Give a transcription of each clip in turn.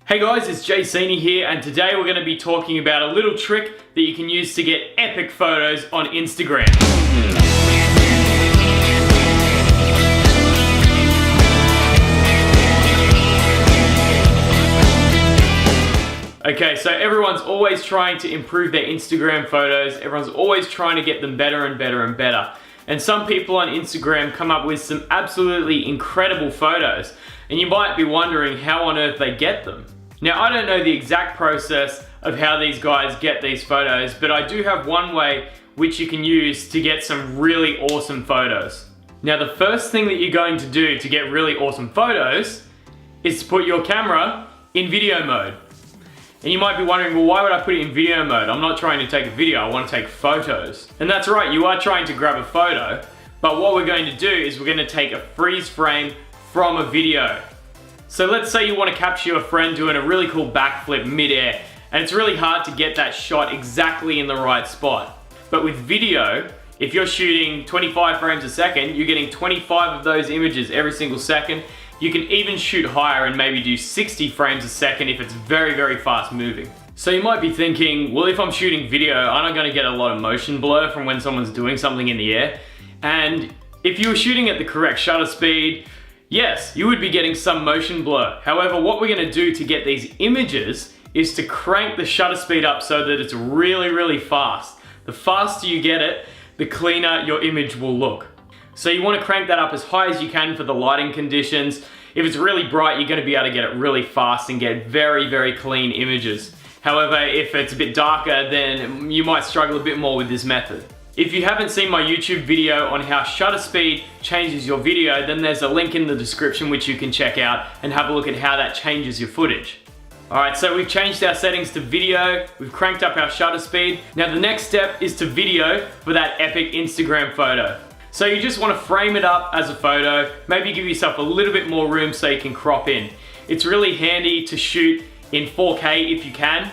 Hey guys, it's JCini here, and today we're going to be talking about a little trick that you can use to get epic photos on Instagram. Okay, so everyone's always trying to improve their Instagram photos. Everyone's always trying to get them better and better and better. And some people on Instagram come up with some absolutely incredible photos. And you might be wondering how on earth they get them. Now, I don't know the exact process of how these guys get these photos, but I do have one way which you can use to get some really awesome photos. Now, the first thing that you're going to do to get really awesome photos is to put your camera in video mode. And you might be wondering, well, why would I put it in video mode? I'm not trying to take a video, I want to take photos. And that's right, you are trying to grab a photo, but what we're going to do is we're going to take a freeze frame from a video. So let's say you want to capture your friend doing a really cool backflip mid-air, and it's really hard to get that shot exactly in the right spot. But with video, if you're shooting 25 frames a second, you're getting 25 of those images every single second. You can even shoot higher and maybe do 60 frames a second if it's very, very fast moving. So you might be thinking, well, if I'm shooting video, aren't I going to get a lot of motion blur from when someone's doing something in the air? And if you were shooting at the correct shutter speed, yes, you would be getting some motion blur. However, what we're going to do to get these images is to crank the shutter speed up so that it's really, really fast. The faster you get it, the cleaner your image will look. So you want to crank that up as high as you can for the lighting conditions. If it's really bright, you're going to be able to get it really fast and get very, very clean images. However, if it's a bit darker, then you might struggle a bit more with this method. If you haven't seen my YouTube video on how shutter speed changes your video, then there's a link in the description which you can check out and have a look at how that changes your footage. Alright, so we've changed our settings to video, we've cranked up our shutter speed. Now the next step is to video for that epic Instagram photo. So you just want to frame it up as a photo, maybe give yourself a little bit more room so you can crop in. It's really handy to shoot in 4K if you can.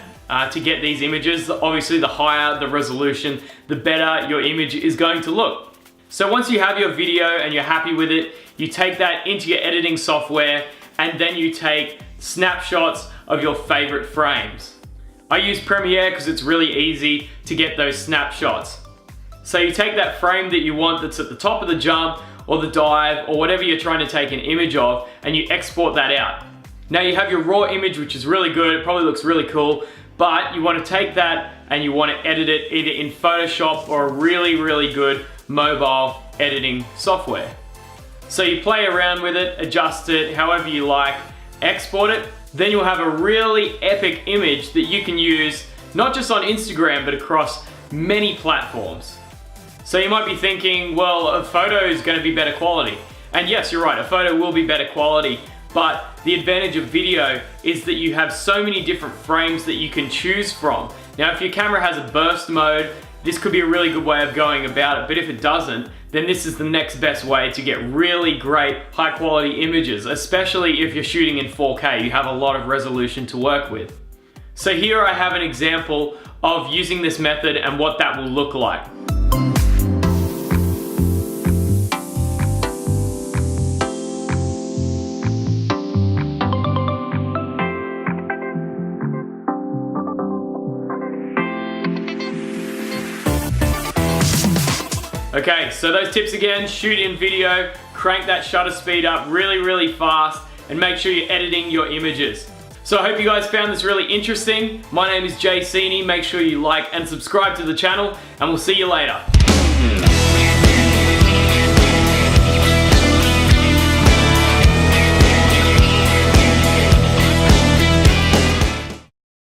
To get these images. Obviously, the higher the resolution, the better your image is going to look. So once you have your video and you're happy with it, you take that into your editing software and then you take snapshots of your favorite frames. I use Premiere because it's really easy to get those snapshots. So you take that frame that you want that's at the top of the jump or the dive or whatever you're trying to take an image of, and you export that out. Now you have your raw image, which is really good, it probably looks really cool, but you want to take that and you want to edit it either in Photoshop or a really, really good mobile editing software. So you play around with it, adjust it however you like, export it, then you'll have a really epic image that you can use not just on Instagram but across many platforms. So you might be thinking, well, a photo is going to be better quality. And yes, you're right, a photo will be better quality. But the advantage of video is that you have so many different frames that you can choose from. Now, if your camera has a burst mode, this could be a really good way of going about it, but if it doesn't, then this is the next best way to get really great high quality images, especially if you're shooting in 4K. You have a lot of resolution to work with. So here I have an example of using this method and what that will look like. Okay, so those tips again: shoot in video, crank that shutter speed up really, really fast, and make sure you're editing your images. So I hope you guys found this really interesting. My name is JCini. Make sure you like and subscribe to the channel, and we'll see you later.